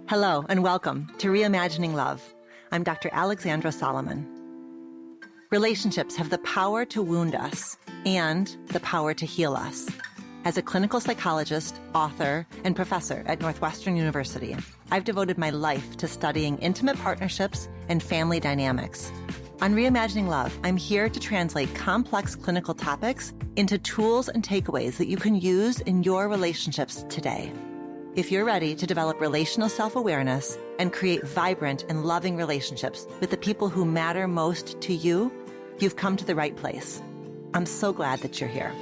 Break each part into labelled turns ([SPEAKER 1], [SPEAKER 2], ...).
[SPEAKER 1] Hello and welcome to Reimagining Love. I'm Dr. Alexandra Solomon. Relationships have the power to wound us and the power to heal us. As a clinical psychologist, author, and professor at Northwestern University, I've devoted my life to studying intimate partnerships and family dynamics. On Reimagining Love, I'm here to translate complex clinical topics into tools and takeaways that you can use in your relationships today. If you're ready to develop relational self-awareness and create vibrant and loving relationships with the people who matter most to you, you've come to the right place. I'm so glad that you're here.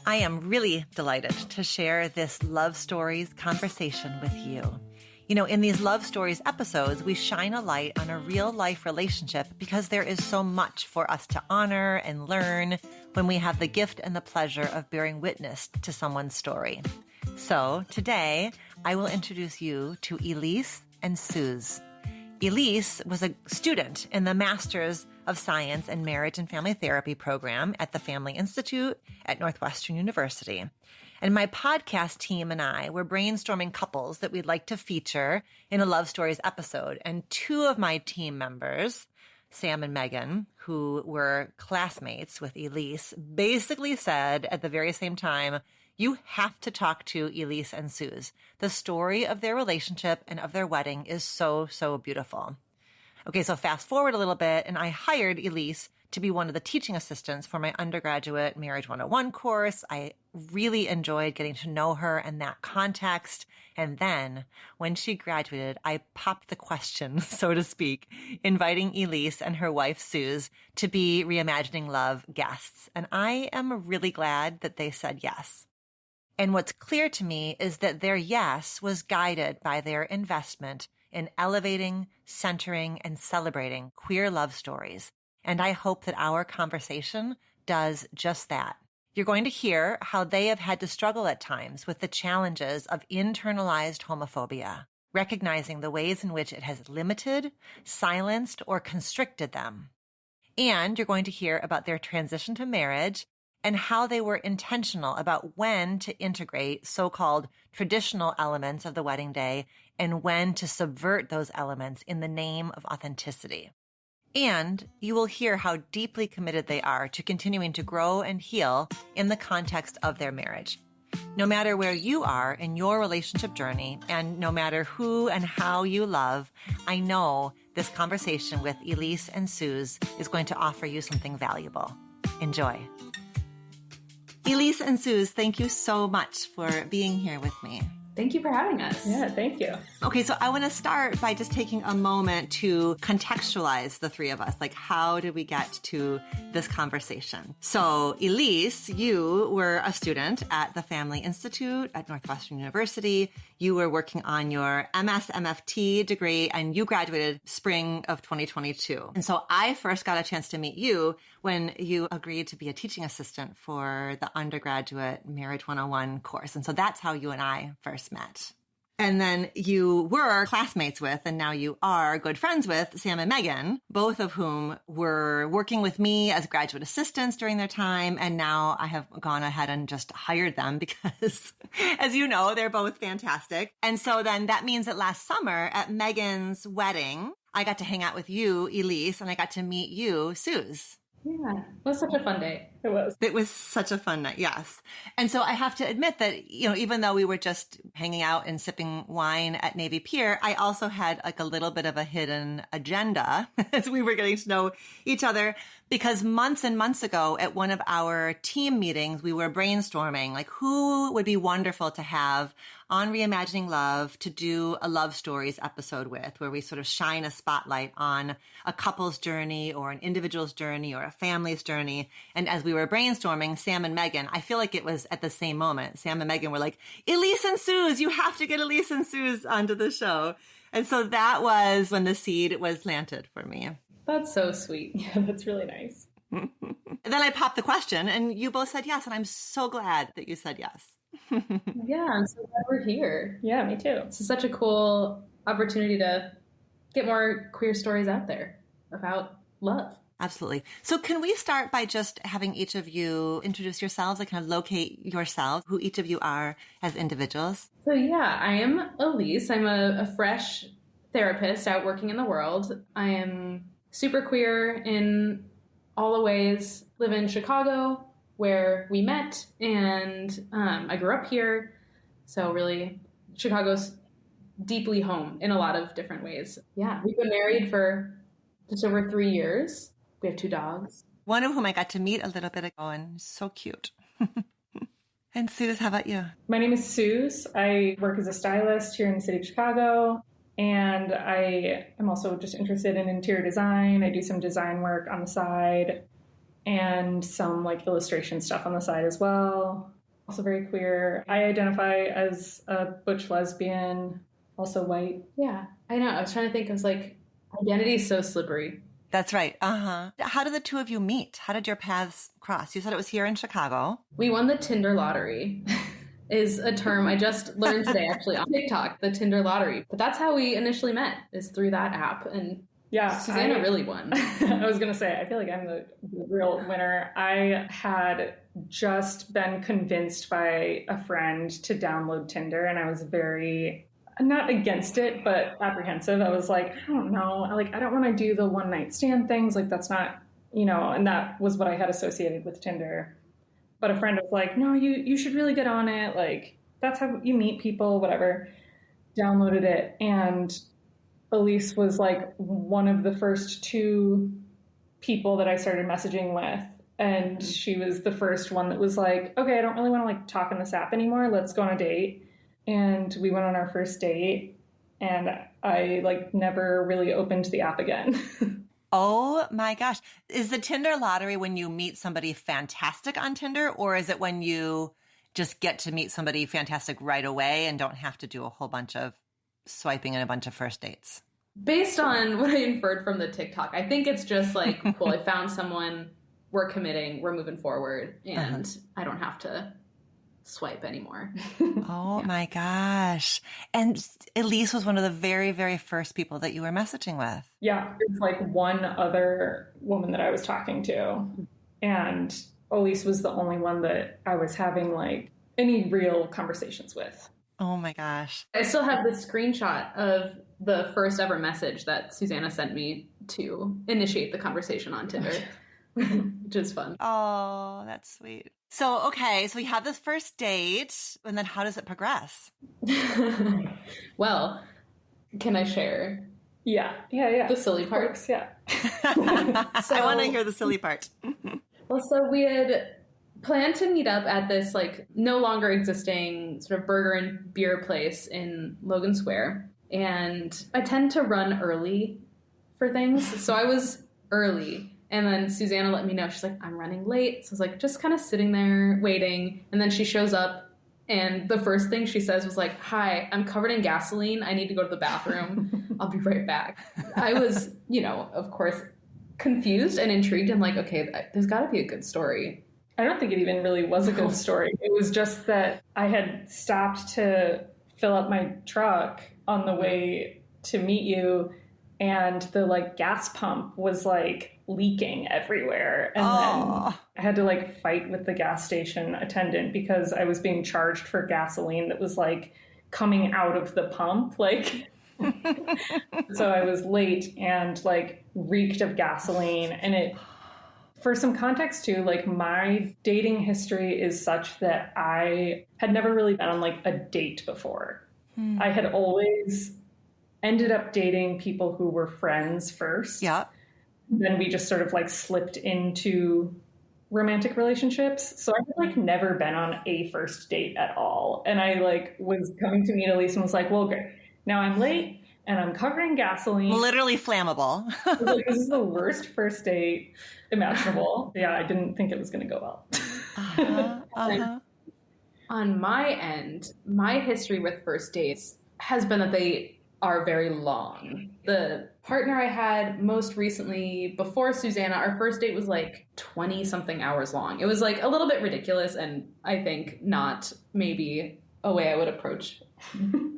[SPEAKER 1] I am really delighted to share this Love Stories conversation with you. You know, in these Love Stories episodes, we shine a light on a real life relationship because there is so much for us to honor and learn when we have the gift and the pleasure of bearing witness to someone's story. So today, I will introduce you to Elise and Suz. Elise was a student in the Master's of Science in Marriage and Family Therapy program at the Family Institute at Northwestern University. And my podcast team and I were brainstorming couples that we'd like to feature in a Love Stories episode. And two of my team members, Sam and Megan, who were classmates with Elise, basically said at the very same time, you have to talk to Elise and Suz. The story of their relationship and of their wedding is so, so beautiful. Okay, so fast forward a little bit, and I hired Elise to be one of the teaching assistants for my undergraduate Marriage 101 course. I really enjoyed getting to know her in that context. And then when she graduated, I popped the question, so to speak, inviting Elise and her wife, Suz, to be Reimagining Love guests. And I am really glad that they said yes. And what's clear to me is that their yes was guided by their investment in elevating, centering, and celebrating queer love stories. And I hope that our conversation does just that. You're going to hear how they have had to struggle at times with the challenges of internalized homophobia, recognizing the ways in which it has limited, silenced, or constricted them. And you're going to hear about their transition to marriage and how they were intentional about when to integrate so-called traditional elements of the wedding day and when to subvert those elements in the name of authenticity. And you will hear how deeply committed they are to continuing to grow and heal in the context of their marriage. No matter where you are in your relationship journey and no matter who and how you love, I know this conversation with Elise and Suz is going to offer you something valuable. Enjoy. Elise and Suz, thank you so much for being here with me.
[SPEAKER 2] Thank you for having us.
[SPEAKER 3] Yeah, thank you.
[SPEAKER 1] Okay, so I want to start by just taking a moment to contextualize the three of us. Like, how did we get to this conversation? So, Elise, you were a student at the Family Institute at Northwestern University. You were working on your MS-MFT degree, and you graduated spring of 2022. And so I first got a chance to meet you when you agreed to be a teaching assistant for the undergraduate Marriage 101 course. And so that's how you and I first met. And then you were classmates with, and now you are good friends with, Sam and Megan, both of whom were working with me as graduate assistants during their time. And now I have gone ahead and just hired them because, as you know, they're both fantastic. And so then that means that last summer at Megan's wedding, I got to hang out with you, Elise, and I got to meet you, Suz.
[SPEAKER 2] Yeah, it was such a fun day.
[SPEAKER 1] It was such a fun night, yes. And so I have to admit that, you know, even though we were just hanging out and sipping wine at Navy Pier, I also had like a little bit of a hidden agenda as we were getting to know each other, because months and months ago at one of our team meetings, we were brainstorming like who would be wonderful to have on Reimagining Love to do a Love Stories episode with, where we sort of shine a spotlight on a couple's journey or an individual's journey or a family's journey. And as we were brainstorming, Sam and Megan, I feel like it was at the same moment, Sam and Megan were like, Elise and Suz, you have to get Elise and Suz onto the show. And so that was when the seed was planted for me.
[SPEAKER 3] That's so sweet. Yeah, that's really nice.
[SPEAKER 1] Then I popped the question and you both said yes. And I'm so glad that you said yes.
[SPEAKER 3] Yeah, I'm so glad we're here.
[SPEAKER 2] Yeah, me too.
[SPEAKER 3] This is such a cool opportunity to get more queer stories out there about love.
[SPEAKER 1] Absolutely. So can we start by just having each of you introduce yourselves, like kind of locate yourselves, who each of you are as individuals?
[SPEAKER 3] So yeah, I am Elise. I'm a fresh therapist out working in the world. I am super queer in all the ways. Live in Chicago, where we met, and I grew up here. So really, Chicago's deeply home in a lot of different ways. Yeah, we've been married for just over 3 years. We have 2 dogs.
[SPEAKER 1] One of whom I got to meet a little bit ago, and so cute. And Suz, how about you?
[SPEAKER 2] My name is Suz. I work as a stylist here in the city of Chicago, and I am also just interested in interior design. I do some design work on the side and some like illustration stuff on the side as well. Also very queer. I identify as a butch lesbian, also white.
[SPEAKER 3] Yeah, I know. I was trying to think. I was like, identity is so slippery.
[SPEAKER 1] That's right. Uh-huh. How did the two of you meet? How did your paths cross? You said it was here in Chicago.
[SPEAKER 3] We won the Tinder lottery is a term I just learned today actually on TikTok, the Tinder lottery. But that's how we initially met, is through that app. And
[SPEAKER 2] yeah,
[SPEAKER 3] Susanna really won.
[SPEAKER 2] I was going to say, I feel like I'm the real winner. I had just been convinced by a friend to download Tinder, and I was very, not against it, but apprehensive. I was like, I don't know. Like, I don't want to do the one night stand things. Like, that's not, and that was what I had associated with Tinder. But a friend was like, no, you should really get on it. Like, that's how you meet people, whatever. Downloaded it. And Elise was like one of the first 2 people that I started messaging with. And she was the first one that was like, okay, I don't really want to like talk on this app anymore. Let's go on a date. And we went on our first date, and I like never really opened the app again.
[SPEAKER 1] Oh my gosh. Is the Tinder lottery when you meet somebody fantastic on Tinder, or is it when you just get to meet somebody fantastic right away and don't have to do a whole bunch of swiping and a bunch of first dates?
[SPEAKER 3] Based on what I inferred from the TikTok, I think it's just like, cool, I found someone, we're committing, we're moving forward, and I don't have to swipe anymore.
[SPEAKER 1] Oh my gosh. And Elise was one of the very, very first people that you were messaging with.
[SPEAKER 2] Yeah, it's like one other woman that I was talking to. And Elise was the only one that I was having like any real conversations with.
[SPEAKER 1] Oh my gosh.
[SPEAKER 3] I still have the screenshot of the first ever message that Susanna sent me to initiate the conversation on Tinder, which is fun.
[SPEAKER 1] Oh, that's sweet. So, okay, so we have this first date, and then how does it progress?
[SPEAKER 3] Well, can I share?
[SPEAKER 2] Yeah.
[SPEAKER 3] The silly parts?
[SPEAKER 2] Yeah.
[SPEAKER 1] I want to hear the silly part.
[SPEAKER 3] Well, so we had planned to meet up at this like no longer existing sort of burger and beer place in Logan Square. And I tend to run early for things. So I was early. And then Susanna let me know. She's like, I'm running late. So I was like, just kind of sitting there waiting. And then she shows up. And the first thing she says was like, hi, I'm covered in gasoline. I need to go to the bathroom. I'll be right back. I was, of course, confused and intrigued. And like, okay, there's got to be a good story.
[SPEAKER 2] I don't think it even really was a good story. It was just that I had stopped to fill up my truck on the way to meet you. And the like gas pump was like leaking everywhere. And then I had to like fight with the gas station attendant because I was being charged for gasoline that was like coming out of the pump. Like, so I was late and like reeked of gasoline. And it, for some context too, like my dating history is such that I had never really been on like a date before. I had always ended up dating people who were friends first.
[SPEAKER 1] Yeah.
[SPEAKER 2] Then we just sort of like slipped into romantic relationships. So I've like never been on a first date at all. And I like was coming to meet Elise and was like, well, great. Now I'm late and I'm covered in gasoline.
[SPEAKER 1] Literally flammable.
[SPEAKER 2] I was like, this is the worst first date imaginable. Yeah, I didn't think it was going to go well.
[SPEAKER 3] On my end, my history with first dates has been that they are very long. The partner I had most recently before Susanna, our first date was like 20 something hours long. It was like a little bit ridiculous, and I think not maybe a way I would approach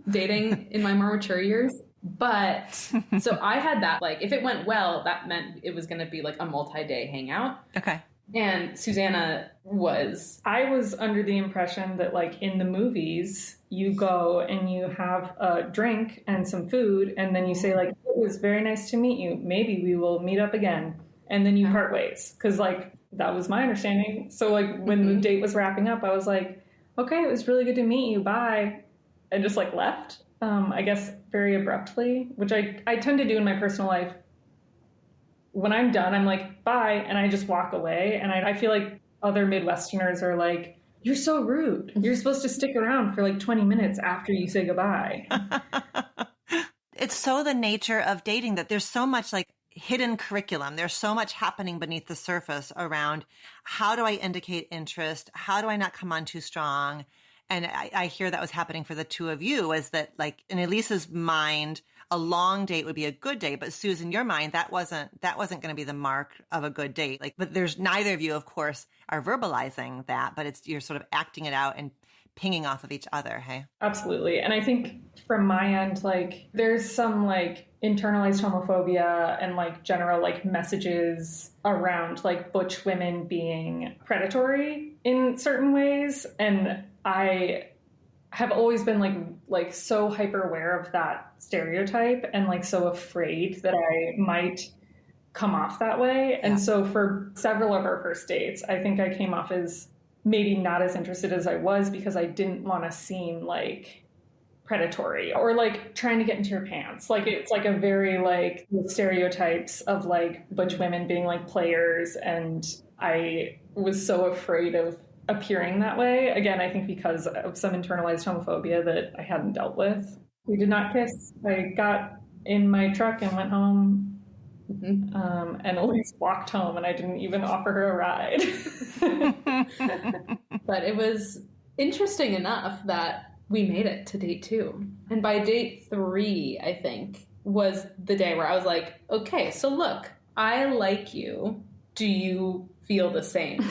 [SPEAKER 3] dating in my more mature years. But so I had that, like, if it went well, that meant it was going to be like a multi-day hangout.
[SPEAKER 1] Okay.
[SPEAKER 3] And Susanna was...
[SPEAKER 2] I was under the impression that, like, in the movies, you go and you have a drink and some food, and then you say, like, it was very nice to meet you. Maybe we will meet up again. And then you part ways. Because, like, that was my understanding. So, like, when the date was wrapping up, I was like, okay, it was really good to meet you. Bye. And just, like, left. I guess very abruptly, which I tend to do in my personal life. When I'm done, I'm like, bye, and I just walk away. And I feel like other Midwesterners are like, you're so rude. You're supposed to stick around for like 20 minutes after you say goodbye.
[SPEAKER 1] It's so the nature of dating that there's so much like hidden curriculum. There's so much happening beneath the surface around how do I indicate interest? How do I not come on too strong? And I hear that was happening for the two of you, was that like in Elise's mind, a long date would be a good date, but Suz, in your mind, that wasn't going to be the mark of a good date. Like, but there's neither of you, of course, are verbalizing that, but you're sort of acting it out and pinging off of each other. Hey,
[SPEAKER 2] absolutely. And I think from my end, like there's some like internalized homophobia and like general like messages around like butch women being predatory in certain ways, and I have always been like so hyper aware of that stereotype and like so afraid that I might come off that way. And so for several of our first dates, I think I came off as maybe not as interested as I was because I didn't want to seem like predatory or like trying to get into your pants. Like it's like a very like stereotypes of like butch women being like players, and I was so afraid of appearing that way. Again, I think because of some internalized homophobia that I hadn't dealt with. We did not kiss. I got in my truck and went home, and Elise walked home, and I didn't even offer her a ride.
[SPEAKER 3] But it was interesting enough that we made it to date 2. And by date 3, I think, was the day where I was like, okay, so look, I like you. Do you feel the same?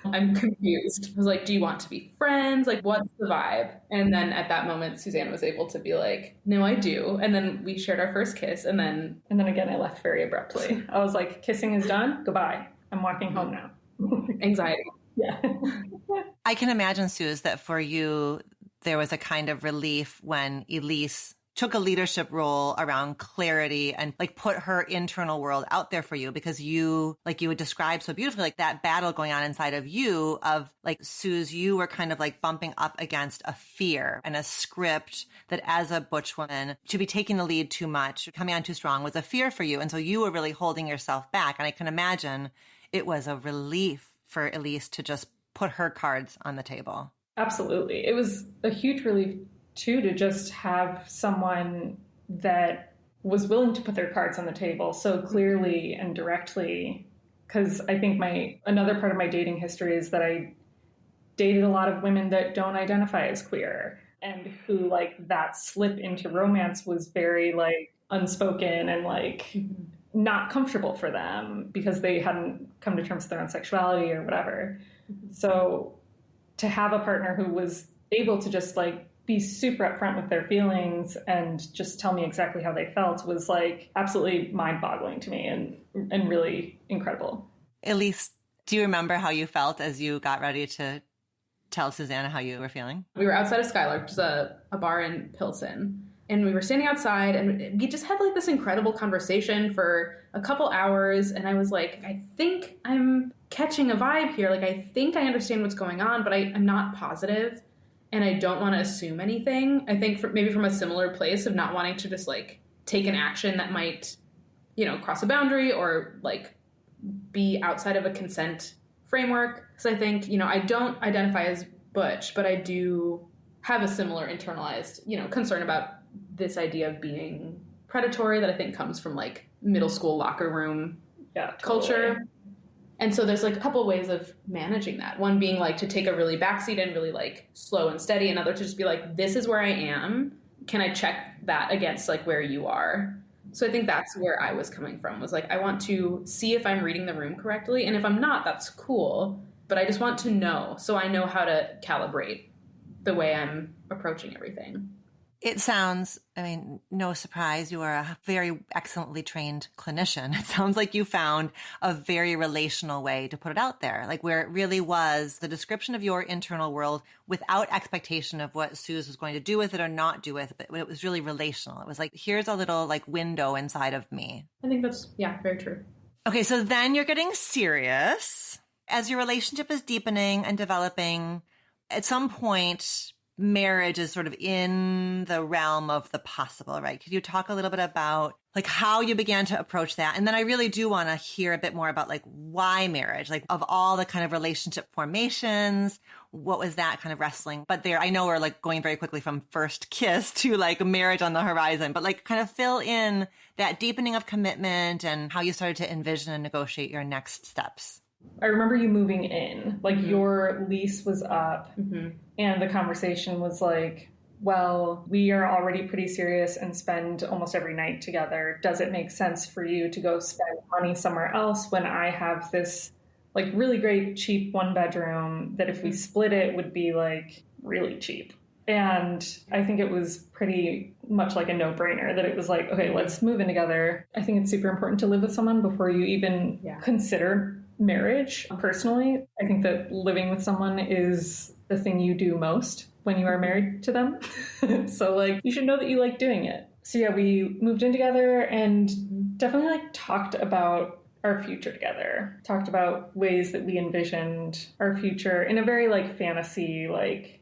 [SPEAKER 3] I'm confused. I was like, do you want to be friends? Like, what's the vibe? And then at that moment, Susanna was able to be like, no, I do. And then we shared our first kiss. And then
[SPEAKER 2] again, I left very abruptly. I was like, kissing is done. Goodbye. I'm walking home now.
[SPEAKER 3] Anxiety.
[SPEAKER 2] Yeah.
[SPEAKER 1] I can imagine, Suz, that for you, there was a kind of relief when Elise took a leadership role around clarity and like put her internal world out there for you, because you, like you would describe so beautifully, like that battle going on inside of you of like, Suz, you were kind of like bumping up against a fear and a script that as a butch woman to be taking the lead too much, coming on too strong was a fear for you. And so you were really holding yourself back. And I can imagine it was a relief for Elise to just put her cards on the table.
[SPEAKER 2] Absolutely. It was a huge relief too, to just have someone that was willing to put their cards on the table so clearly and directly. Because I think another part of my dating history is that I dated a lot of women that don't identify as queer, and who like that slip into romance was very like unspoken and like not comfortable for them because they hadn't come to terms with their own sexuality or whatever. So to have a partner who was able to just like be super upfront with their feelings and just tell me exactly how they felt was like absolutely mind-boggling to me and really incredible.
[SPEAKER 1] Elise, do you remember how you felt as you got ready to tell Susanna how you were feeling?
[SPEAKER 3] We were outside of Skylark, which is a bar in Pilsen. And we were standing outside and we just had like this incredible conversation for a couple hours. And I was like, I think I'm catching a vibe here. Like, I think I understand what's going on, but I'm not positive. And I don't want to assume anything. I think maybe from a similar place of not wanting to just like take an action that might, cross a boundary or like be outside of a consent framework. So I think, I don't identify as butch, but I do have a similar internalized, concern about this idea of being predatory that I think comes from like middle school locker room culture. And so there's like a couple ways of managing that. One being like to take a really backseat and really like slow and steady. Another to just be like, this is where I am. can I check that against like where you are? So I think that's where I was coming from, was like, I want to see if I'm reading the room correctly. And if I'm not, that's cool. But I just want to know, so I know how to calibrate the way I'm approaching everything.
[SPEAKER 1] It sounds, I mean, no surprise, you are a very excellently trained clinician. It sounds like you found a very relational way to put it out there, like where it really was the description of your internal world without expectation of what Suz was going to do with it or not do with it. But it was really relational. It was like, here's a little like window inside of me.
[SPEAKER 3] I think that's, yeah, very true.
[SPEAKER 1] Okay, so then you're getting serious. As your relationship is deepening and developing, at some point, marriage is sort of in the realm of the possible, right? Could you talk a little bit about like how you began to approach that? And then I really do want to hear a bit more about like why marriage, like of all the kind of relationship formations, what was that kind of wrestling? But there, I know we're like going very quickly from first kiss to like marriage on the horizon, but like kind of fill in that deepening of commitment and how you started to envision and negotiate your next steps.
[SPEAKER 2] I remember you moving in, like your lease was up and the conversation was like, well, we are already pretty serious and spend almost every night together. Does it make sense for you to go spend money somewhere else when I have this like really great cheap one bedroom that if we split it would be like really cheap? And I think it was pretty much like a no-brainer that it was like, okay, let's move in together. I think it's super important to live with someone before you even consider marriage. Personally, I think that living with someone is the thing you do most when you are married to them. So like you should know that you like doing it. So yeah, we moved in together and definitely like talked about our future together. Talked about ways that we envisioned our future in a very like fantasy, like,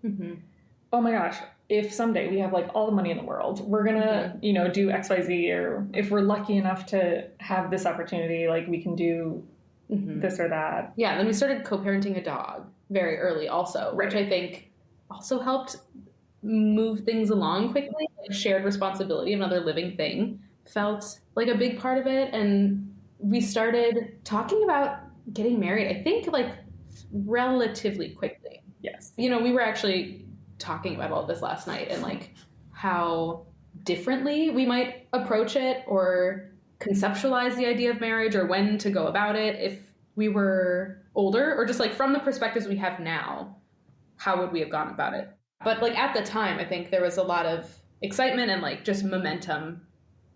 [SPEAKER 2] oh my gosh, if someday we have like all the money in the world, we're gonna, you know, do XYZ, or if we're lucky enough to have this opportunity, like we can do this or that.
[SPEAKER 3] Yeah, then we started co-parenting a dog very early also, which I think also helped move things along quickly. Like shared responsibility of another living thing felt like a big part of it. And we started talking about getting married, I think, like relatively quickly.
[SPEAKER 2] Yes.
[SPEAKER 3] You know, we were actually talking about all this last night and like how differently we might approach it or conceptualize the idea of marriage or when to go about it if we were older, or just like from the perspectives we have now, how would we have gone about it? But like at the time, I think there was a lot of excitement and like just momentum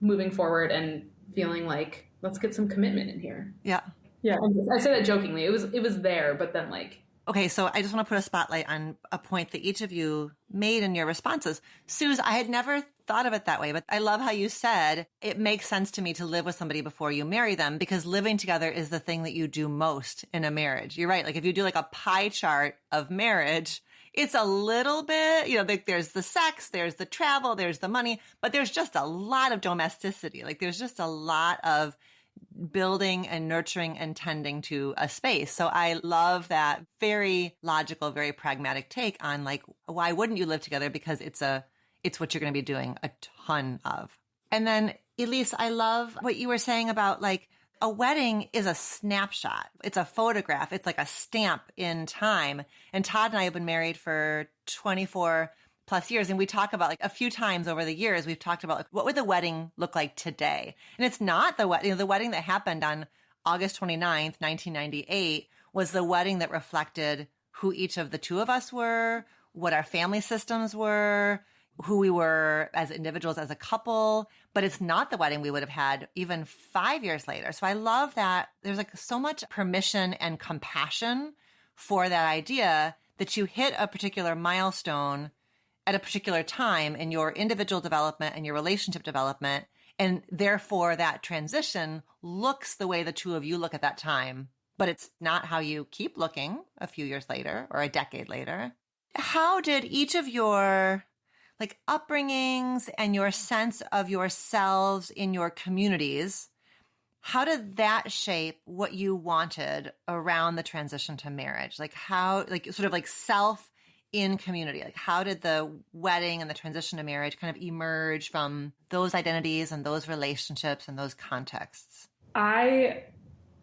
[SPEAKER 3] moving forward and feeling like, let's get some commitment in here.
[SPEAKER 1] Yeah.
[SPEAKER 3] Yeah. I say that jokingly. It was there, but then like,
[SPEAKER 1] okay, so I just want to put a spotlight on a point that each of you made in your responses. Suz, I had never thought of it that way, but I love how you said it makes sense to me to live with somebody before you marry them, because living together is the thing that you do most in a marriage. You're right. Like if you do like a pie chart of marriage, it's a little bit, you know, like there's the sex, there's the travel, there's the money, but there's just a lot of domesticity. Like there's just a lot of building and nurturing and tending to a space. So I love that very logical, very pragmatic take on like, why wouldn't you live together? Because it's what you're going to be doing a ton of. And then Elise, I love what you were saying about like a wedding is a snapshot. It's a photograph. It's like a stamp in time. And Todd and I have been married for 24 plus years. And we talk about like a few times over the years, we've talked about like, what would the wedding look like today? And it's not the wedding. The wedding that happened on August 29th, 1998 was the wedding that reflected who each of the two of us were, what our family systems were, who we were as individuals, as a couple, but it's not the wedding we would have had even 5 years later. So I love that there's like so much permission and compassion for that idea that you hit a particular milestone at a particular time in your individual development and your relationship development. And therefore that transition looks the way the two of you look at that time, but it's not how you keep looking a few years later or a decade later. How did each of your like upbringings and your sense of yourselves in your communities, how did that shape what you wanted around the transition to marriage? Like how, like sort of like self in community, like how did the wedding and the transition to marriage kind of emerge from those identities and those relationships and those contexts?
[SPEAKER 2] I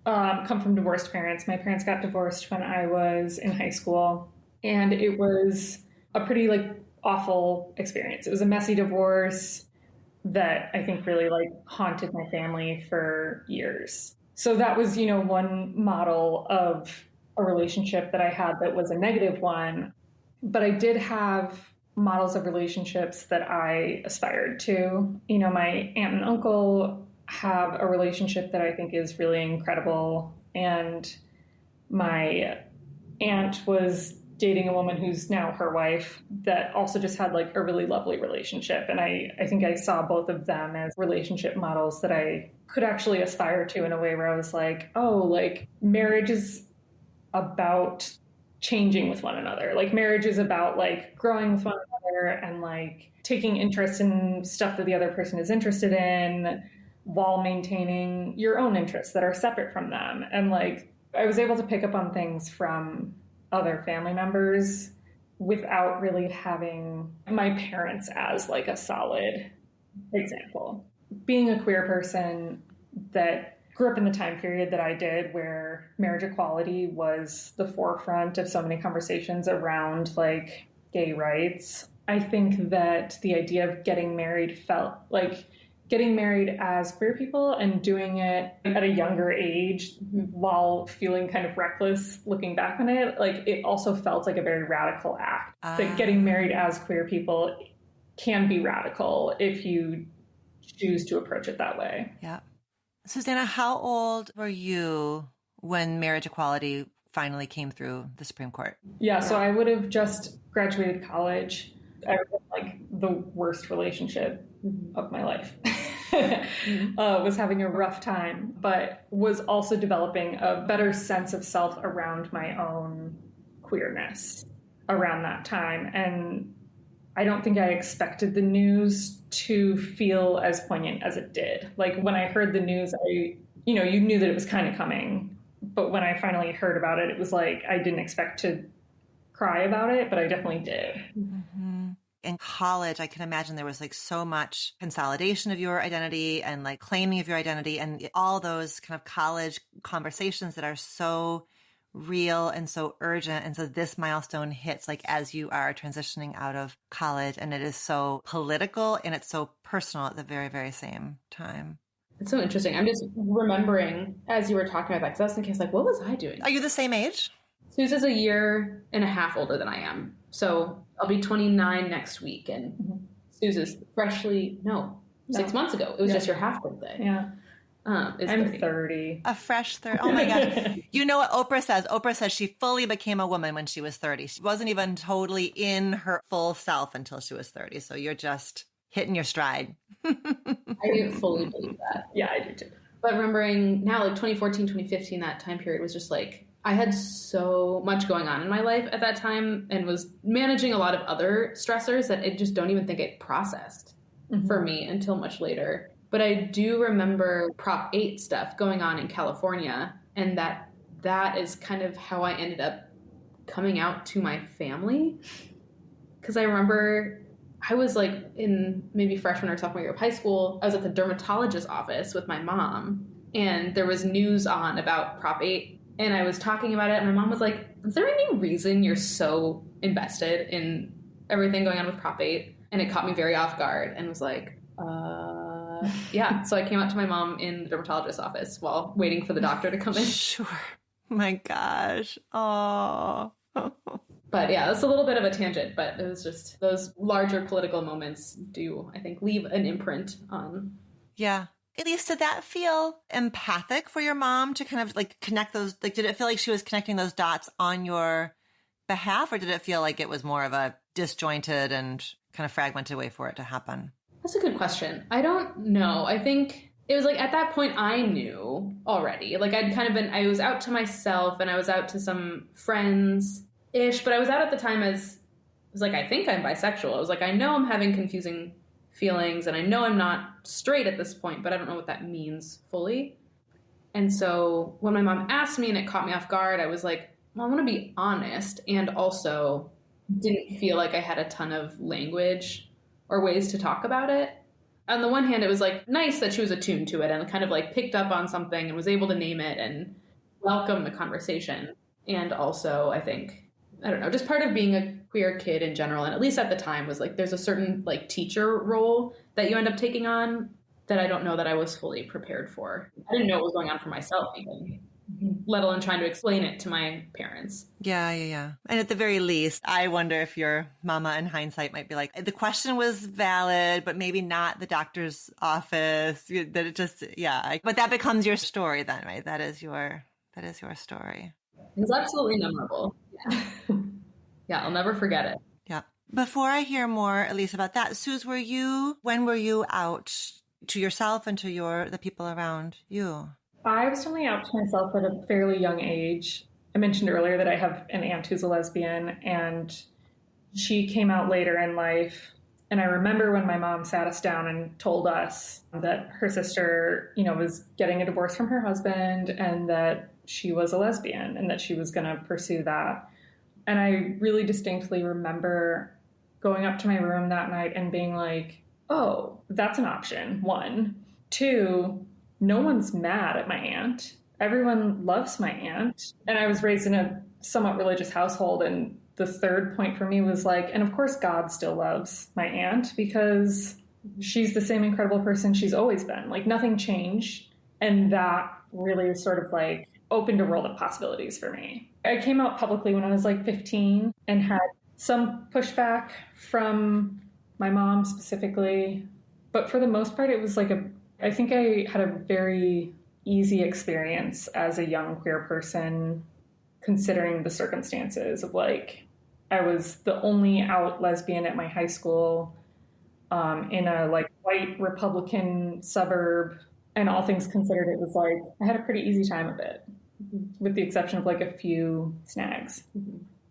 [SPEAKER 2] come from divorced parents. My parents got divorced when I was in high school, and it was a pretty like awful experience. It was a messy divorce that I think really like haunted my family for years. So that was, one model of a relationship that I had that was a negative one. But I did have models of relationships that I aspired to. My aunt and uncle have a relationship that I think is really incredible. And my aunt was dating a woman who's now her wife that also just had like a really lovely relationship. And I think I saw both of them as relationship models that I could actually aspire to in a way where I was like, oh, like marriage is about changing with one another. Like marriage is about like growing with one another and like taking interest in stuff that the other person is interested in while maintaining your own interests that are separate from them. And like I was able to pick up on things from other family members without really having my parents as like a solid example. Being a queer person that grew up in the time period that I did where marriage equality was the forefront of so many conversations around like gay rights, I think that the idea of getting married felt like getting married as queer people and doing it at a younger age while feeling kind of reckless looking back on it, like it also felt like a very radical act. That getting married as queer people can be radical if you choose to approach it that way.
[SPEAKER 1] Yeah. Susanna, how old were you when marriage equality finally came through the Supreme Court?
[SPEAKER 2] Yeah, so I would have just graduated college. I was in like the worst relationship of my life. Was having a rough time, but was also developing a better sense of self around my own queerness around that time. And I don't think I expected the news to feel as poignant as it did. Like when I heard the news, you knew that it was kind of coming. But when I finally heard about it, it was like I didn't expect to cry about it, but I definitely did.
[SPEAKER 1] Mm-hmm. In college, I can imagine there was like so much consolidation of your identity and like claiming of your identity and all those kind of college conversations that are so real and so urgent. And so this milestone hits like as you are transitioning out of college, and it is so political and it's so personal at the very, very same time.
[SPEAKER 3] It's so interesting. I'm just remembering as you were talking about that, because I was thinking, like, what was I doing?
[SPEAKER 1] Are you the same age?
[SPEAKER 3] Suz is a year and a half older than I am. So I'll be 29 next week. And Suz is 6 months ago. It was just your half birthday.
[SPEAKER 2] Yeah. I'm 30.
[SPEAKER 1] A fresh 30. Oh my gosh. You know what Oprah says? Oprah says she fully became a woman when she was 30. She wasn't even totally in her full self until she was 30. So you're just hitting your stride.
[SPEAKER 3] I fully believe that.
[SPEAKER 2] Yeah, I do too.
[SPEAKER 3] But remembering now, like 2014, 2015, that time period was just like, I had so much going on in my life at that time and was managing a lot of other stressors that I just don't even think it processed for me until much later. But I do remember Prop 8 stuff going on in California, and that is kind of how I ended up coming out to my family. Because I remember I was like in maybe freshman or sophomore year of high school, I was at the dermatologist's office with my mom, and there was news on about Prop 8. And I was talking about it, and my mom was like, is there any reason you're so invested in everything going on with Prop 8? And it caught me very off guard and was like, yeah. So I came out to my mom in the dermatologist's office while waiting for the doctor to come in.
[SPEAKER 1] Sure. My gosh. Oh.
[SPEAKER 3] But yeah, that's a little bit of a tangent, but it was just those larger political moments do, I think, leave an imprint on.
[SPEAKER 1] Yeah. Elise, did that feel empathic for your mom to kind of like connect those? Like, did it feel like she was connecting those dots on your behalf, or did it feel like it was more of a disjointed and kind of fragmented way for it to happen?
[SPEAKER 3] That's a good question. I don't know. I think it was like at that point I knew already. Like I was out to myself and I was out to some friends-ish, but I was out at the time I was like, I think I'm bisexual. I was like, I know I'm having confusing feelings and I know I'm not straight at this point, but I don't know what that means fully. And so when my mom asked me and it caught me off guard, I was like, well, I want to be honest, and also didn't feel like I had a ton of language or ways to talk about it. On the one hand, it was like nice that she was attuned to it and kind of like picked up on something and was able to name it and welcome the conversation. And also, I think I don't know, just part of being a queer kid in general, and at least at the time, was like there's a certain like teacher role that you end up taking on that I don't know that I was fully prepared for. I didn't know what was going on for myself even, let alone trying to explain it to my parents.
[SPEAKER 1] Yeah. And at the very least, I wonder if your mama in hindsight might be like, the question was valid, but maybe not the doctor's office. That it just, yeah. But that becomes your story then, right? That is your story.
[SPEAKER 3] It was absolutely memorable. Yeah. Yeah, I'll never forget it.
[SPEAKER 1] Yeah. Before I hear more, Elise, about that, Suz, when were you out to yourself and to the people around you?
[SPEAKER 2] I was definitely out to myself at a fairly young age. I mentioned earlier that I have an aunt who's a lesbian, and she came out later in life. And I remember when my mom sat us down and told us that her sister, was getting a divorce from her husband and that she was a lesbian and that she was going to pursue that. And I really distinctly remember going up to my room that night and being like, oh, that's an option, 1. 2, no one's mad at my aunt. Everyone loves my aunt. And I was raised in a somewhat religious household. And the third point for me was like, and of course, God still loves my aunt because she's the same incredible person she's always been. Like nothing changed. And that really sort of like opened a world of possibilities for me. I came out publicly when I was like 15 and had some pushback from my mom specifically. But for the most part, it was like I think I had a very easy experience as a young queer person, considering the circumstances of like, I was the only out lesbian at my high school, in a like white Republican suburb, and all things considered, it was like, I had a pretty easy time of it, with the exception of like a few snags.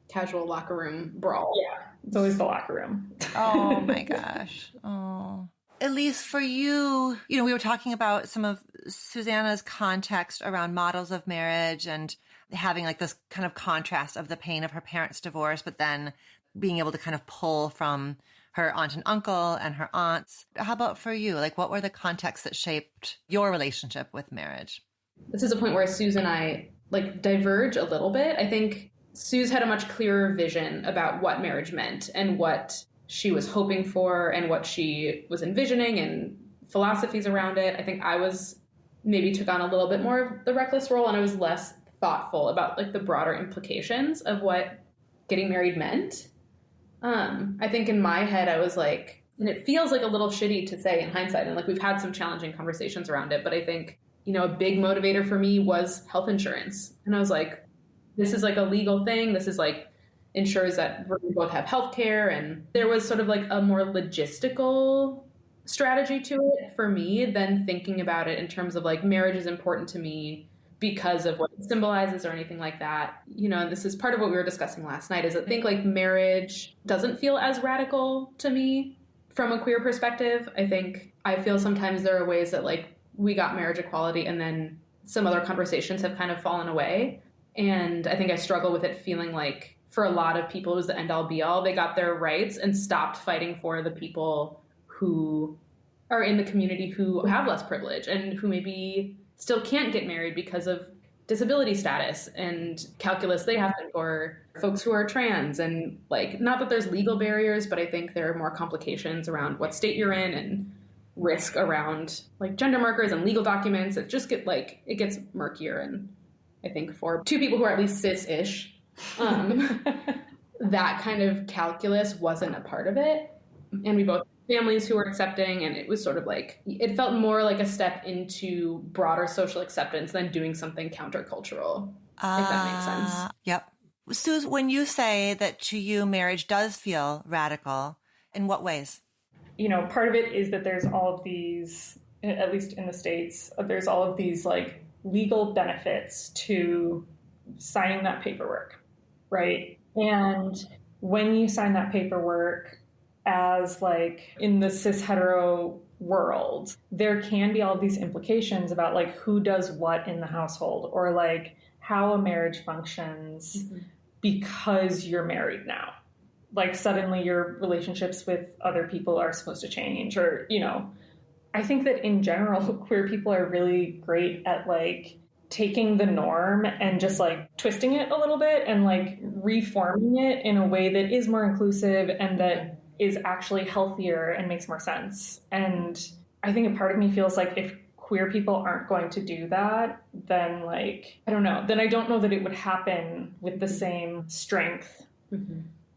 [SPEAKER 3] Casual locker room brawl.
[SPEAKER 2] Yeah, it's always the locker room.
[SPEAKER 1] Oh my gosh. Oh. Elise, for you, we were talking about some of Susanna's context around models of marriage and having like this kind of contrast of the pain of her parents' divorce, but then being able to kind of pull from her aunt and uncle and her aunts. How about for you? Like, what were the contexts that shaped your relationship with marriage?
[SPEAKER 3] This is a point where Suz and I like diverge a little bit. I think Suz had a much clearer vision about what marriage meant and what she was hoping for and what she was envisioning and philosophies around it. I think I maybe took on a little bit more of the reckless role, and I was less thoughtful about like the broader implications of what getting married meant. I think in my head, I was like, and it feels like a little shitty to say in hindsight, and like we've had some challenging conversations around it, but I think, a big motivator for me was health insurance. And I was like, this is like a legal thing. This is like ensures that we both have health care. And there was sort of like a more logistical strategy to it for me than thinking about it in terms of like marriage is important to me because of what it symbolizes or anything like that. And this is part of what we were discussing last night, is I think like marriage doesn't feel as radical to me from a queer perspective. I feel sometimes there are ways that like we got marriage equality and then some other conversations have kind of fallen away. And I think I struggle with it feeling like for a lot of people, it was the end all be all. They got their rights and stopped fighting for the people who are in the community who have less privilege and who maybe still can't get married because of disability status and calculus they have to, or folks who are trans. And like, not that there's legal barriers, but I think there are more complications around what state you're in and risk around like gender markers and legal documents. It just it gets murkier. And I think for two people who are at least cis-ish, that kind of calculus wasn't a part of it. And we both had families who were accepting, and it was sort of like, it felt more like a step into broader social acceptance than doing something countercultural, if that makes sense.
[SPEAKER 1] Yep. Suz, when you say that to you marriage does feel radical, in what ways?
[SPEAKER 2] Part of it is that there's all of these, at least in the States, there's all of these like legal benefits to signing that paperwork, right? And when you sign that paperwork, as like in the cis hetero world, there can be all of these implications about like who does what in the household, or like how a marriage functions because you're married now. Like suddenly your relationships with other people are supposed to change, or, I think that in general, queer people are really great at like taking the norm and just like twisting it a little bit and like reforming it in a way that is more inclusive and that is actually healthier and makes more sense. And I think a part of me feels like if queer people aren't going to do that, then like, I don't know, then I don't know that it would happen with the same strength,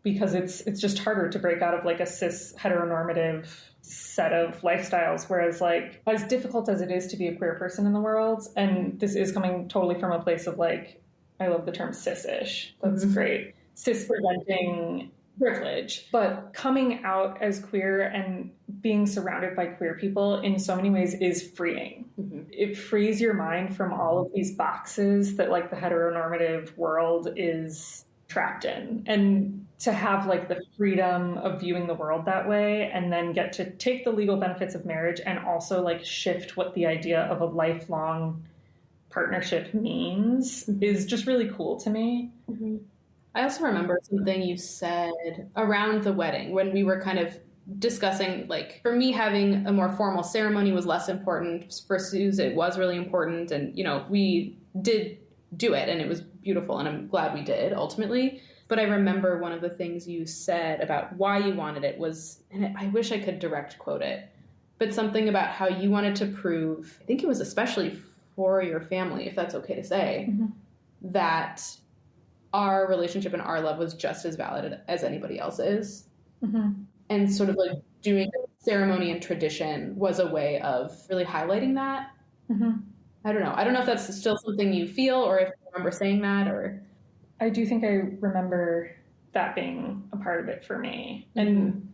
[SPEAKER 2] because it's just harder to break out of like a cis heteronormative set of lifestyles. Whereas like, as difficult as it is to be a queer person in the world, and this is coming totally from a place of like, I love the term cis-ish. That's great. Cis presenting privilege, but coming out as queer and being surrounded by queer people in so many ways is freeing. It frees your mind from all of these boxes that like the heteronormative world is trapped in, and to have like the freedom of viewing the world that way, and then get to take the legal benefits of marriage and also like shift what the idea of a lifelong partnership means is just really cool to me.
[SPEAKER 3] I also remember something you said around the wedding when we were kind of discussing, like, for me, having a more formal ceremony was less important. For Suz, it was really important. And, you know, we did do it and it was beautiful. And I'm glad we did ultimately. But I remember one of the things you said about why you wanted it was, and I wish I could direct quote it, but something about how you wanted to prove, I think it was especially for your family, if that's okay to say, that our relationship and our love was just as valid as anybody else's. And sort of like doing a ceremony and tradition was a way of really highlighting that. I don't know. I don't know if that's still something you feel or if you remember saying that, or...
[SPEAKER 2] I do think I remember that being a part of it for me. And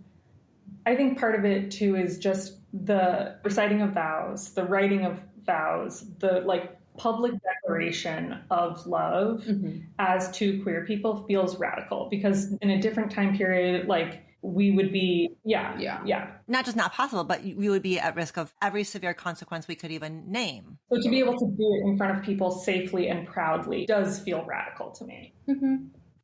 [SPEAKER 2] I think part of it too is just the reciting of vows, the writing of vows, the like public declaration of love as two queer people feels radical, because in a different time period, like we would be,
[SPEAKER 1] not just not possible, but we would be at risk of every severe consequence we could even name.
[SPEAKER 2] So to be able to do it in front of people safely and proudly does feel radical to me.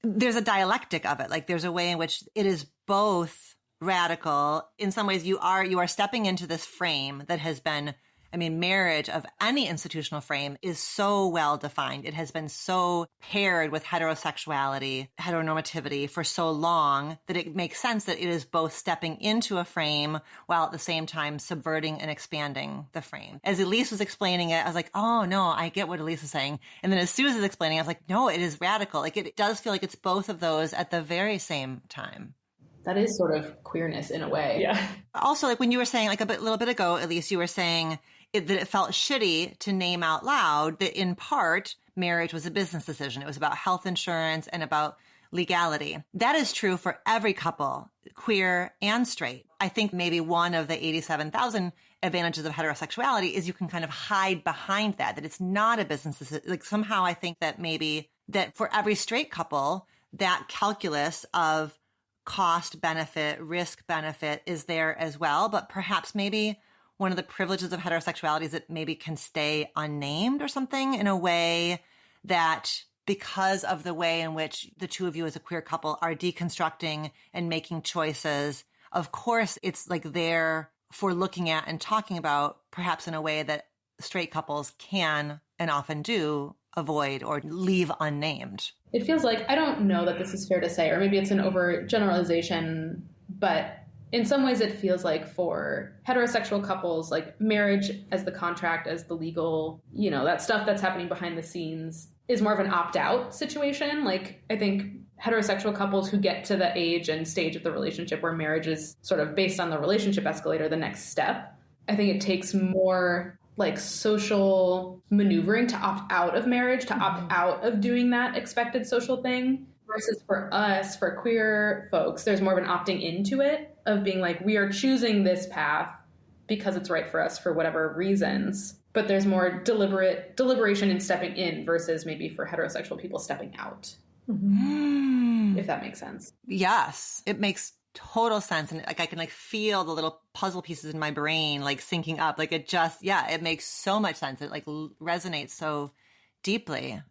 [SPEAKER 1] There's a dialectic of it. Like there's a way in which it is both radical. In some ways, you are stepping into this frame that has been, I mean, marriage of any institutional frame is so well defined. It has been so paired with heterosexuality, heteronormativity for so long that it makes sense that it is both stepping into a frame while at the same time subverting and expanding the frame. As Elise was explaining it, I was like, oh no, I get what Elise is saying. And then as Suz is explaining, I was like, no, it is radical. Like it does feel like it's both of those at the very same time.
[SPEAKER 3] That is sort of queerness in a way.
[SPEAKER 2] Yeah.
[SPEAKER 1] Also, like when you were saying, like little bit ago, Elise, you were saying that it felt shitty to name out loud that in part marriage was a business decision. It was about health insurance and about legality. That is true for every couple, queer and straight. I think maybe one of the 87,000 advantages of heterosexuality is you can kind of hide behind that it's not a business decision. Like somehow I think that maybe that for every straight couple, that calculus of cost benefit, risk benefit is there as well. But perhaps maybe one of the privileges of heterosexuality is that maybe can stay unnamed or something in a way that because of the way in which the two of you as a queer couple are deconstructing and making choices, of course, it's like there for looking at and talking about perhaps in a way that straight couples can and often do avoid or leave unnamed.
[SPEAKER 3] It feels like, I don't know that this is fair to say, or maybe it's an overgeneralization, but in some ways, it feels like for heterosexual couples, like marriage as the contract, as the legal, you know, that stuff that's happening behind the scenes is more of an opt-out situation. Like, I think heterosexual couples who get to the age and stage of the relationship where marriage is sort of based on the relationship escalator, the next step, I think it takes more like social maneuvering to opt out of marriage, to opt out of doing that expected social thing. Versus for us, for queer folks, there's more of an opting into it, of being like, we are choosing this path because it's right for us for whatever reasons. But there's more deliberation in stepping in versus maybe for heterosexual people stepping out. If that makes sense.
[SPEAKER 1] Yes, it makes total sense. And like I can like feel the little puzzle pieces in my brain like syncing up. Like it just, it makes so much sense. It like resonates so deeply.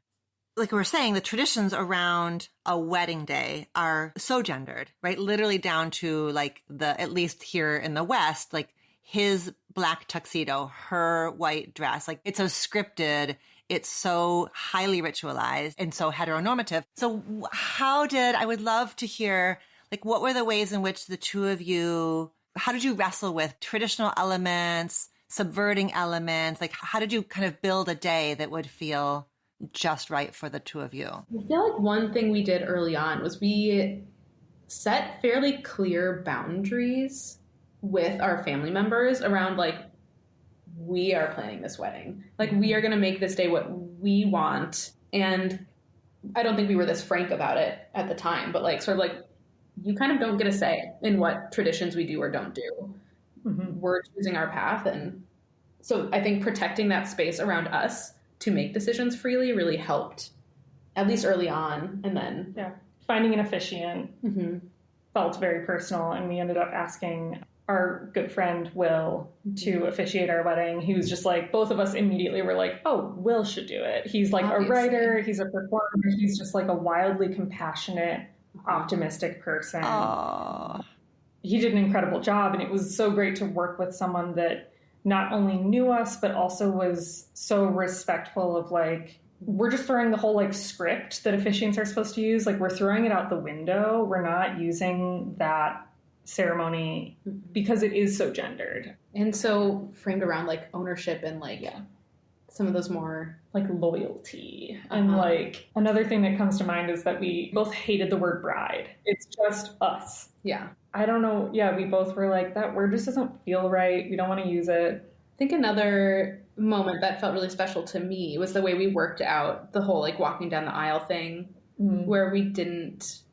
[SPEAKER 1] Like we were saying, the traditions around a wedding day are so gendered, right? Literally down to like at least here in the West, like his black tuxedo, her white dress, like it's so scripted. it's so highly ritualized and so heteronormative. So I would love to hear, like, what were the ways in which the two of you, how did you wrestle with traditional elements, subverting elements? Like, how did you kind of build a day that would feel just right for the two of you?
[SPEAKER 3] I feel like one thing we did early on was we set fairly clear boundaries with our family members around, like, we are planning this wedding. Like, we are going to make this day what we want. And I don't think we were this frank about it at the time, but like, sort of like, you kind of don't get a say in what traditions we do or don't do. Mm-hmm. We're choosing our path. And so I think protecting that space around us to make decisions freely really helped, at least early on. And then
[SPEAKER 2] finding an officiant felt very personal. And we ended up asking our good friend Will to officiate our wedding. He was just like, both of us immediately were like, oh, Will should do it. He's like a writer, he's a performer, he's just like a wildly compassionate, optimistic person.
[SPEAKER 1] Aww.
[SPEAKER 2] He did an incredible job, and it was so great to work with someone that not only knew us, but also was so respectful of, like, we're just throwing the whole, like, script that officiants are supposed to use. Like, we're throwing it out the window. We're not using that ceremony because it is so gendered.
[SPEAKER 3] And so framed around, like, ownership and, like, some of those more,
[SPEAKER 2] like, loyalty. And, like, another thing that comes to mind is that we both hated the word bride. It's just us.
[SPEAKER 3] Yeah.
[SPEAKER 2] I don't know. Yeah, we both were like, that word just doesn't feel right. We don't want to use it.
[SPEAKER 3] I think another moment that felt really special to me was the way we worked out the whole, like, walking down the aisle thing, where we didn't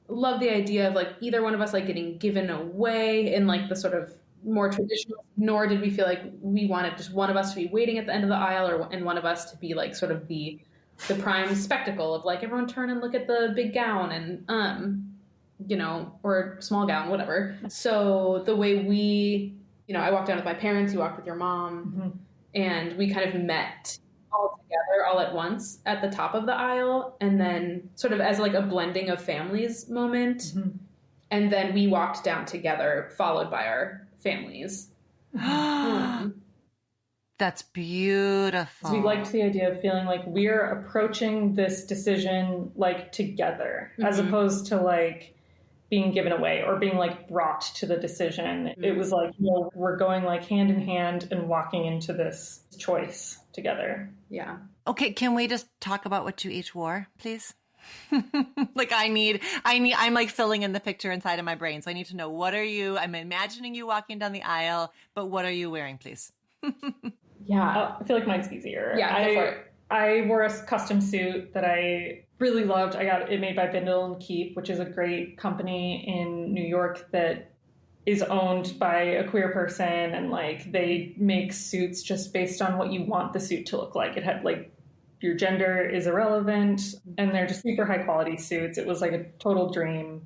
[SPEAKER 3] love the idea of, like, either one of us, like, getting given away in, like, the sort of more traditional, nor did we feel like we wanted just one of us to be waiting at the end of the aisle, and one of us to be, like, sort of the prime spectacle of, like, everyone turn and look at the big gown and you know, or small gown, whatever. So the way we, you know, I walked down with my parents, you walked with your mom, and we kind of met all together all at once at the top of the aisle, and then sort of as, like, a blending of families moment. And then we walked down together, followed by our families.
[SPEAKER 1] That's beautiful.
[SPEAKER 2] So we liked the idea of feeling like we're approaching this decision, like, together, as opposed to, like, being given away or being, like, brought to the decision. It was like, you know, we're going, like, hand in hand and walking into this choice together.
[SPEAKER 3] Yeah.
[SPEAKER 1] Okay, can we just talk about what you each wore, please? Like, I'm, like, filling in the picture inside of my brain. So I need to know, what are you, I'm imagining you walking down the aisle, but what are you wearing, please?
[SPEAKER 2] I feel like mine's easier.
[SPEAKER 3] Yeah, go for it.
[SPEAKER 2] I wore a custom suit that I really loved. I got it made by Bindle and Keep, which is a great company in New York that is owned by a queer person, and, like, they make suits just based on what you want the suit to look like. It had, like, your gender is irrelevant, and they're just super high quality suits. It was, like, a total dream.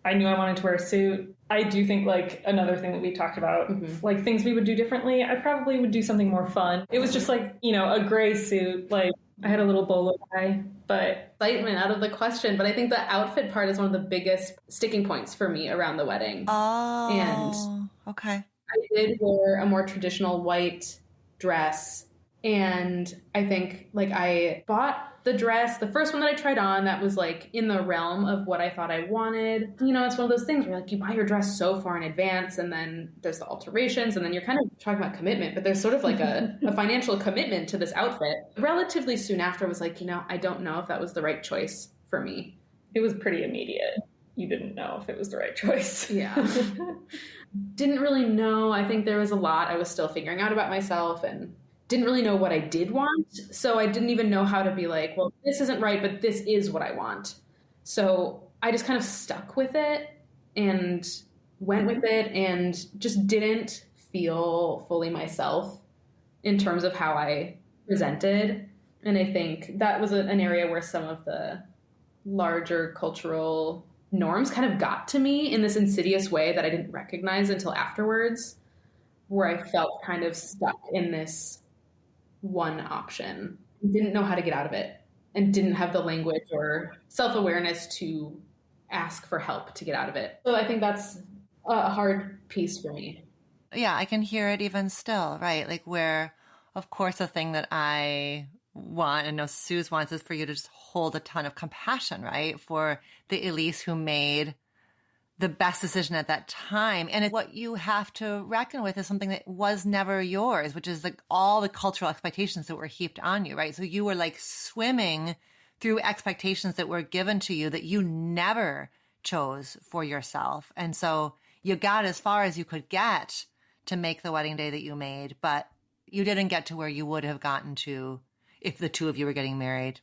[SPEAKER 2] I knew I wanted to wear a suit. I do think, like, another thing that we talked about, like, things we would do differently, I probably would do something more fun. It was just, like, you know, a gray suit. Like, I had a little bolo tie, but...
[SPEAKER 3] Excitement out of the question. But I think the outfit part is one of the biggest sticking points for me around the wedding.
[SPEAKER 1] Oh,
[SPEAKER 3] and
[SPEAKER 1] okay.
[SPEAKER 3] I did wear a more traditional white dress. And I think, like, I bought the dress, the first one that I tried on, that was, like, in the realm of what I thought I wanted. You know, it's one of those things where, like, you buy your dress so far in advance, and then there's the alterations, and then you're kind of talking about commitment, but there's sort of like a financial commitment to this outfit. Relatively soon after, I was like, you know, I don't know if that was the right choice for me.
[SPEAKER 2] It was pretty immediate. You didn't know if it was the right choice.
[SPEAKER 3] Yeah. Didn't really know. I think there was a lot I was still figuring out about myself, and didn't really know what I did want. So I didn't even know how to be like, well, this isn't right, but this is what I want. So I just kind of stuck with it and went with it, and just didn't feel fully myself in terms of how I presented. And I think that was an area where some of the larger cultural norms kind of got to me in this insidious way that I didn't recognize until afterwards, where I felt kind of stuck in this one option, didn't know how to get out of it, and didn't have the language or self-awareness to ask for help to get out of it. So I think that's a hard piece for me.
[SPEAKER 1] Yeah, I can hear it even still, right? Like, where, of course, a thing that I want, and know Suz wants, is for you to just hold a ton of compassion, right? For the Elise who made the best decision at that time. And what you have to reckon with is something that was never yours, which is like all the cultural expectations that were heaped on you, right? So you were like swimming through expectations that were given to you that you never chose for yourself. And so you got as far as you could get to make the wedding day that you made, but you didn't get to where you would have gotten to if the two of you were getting married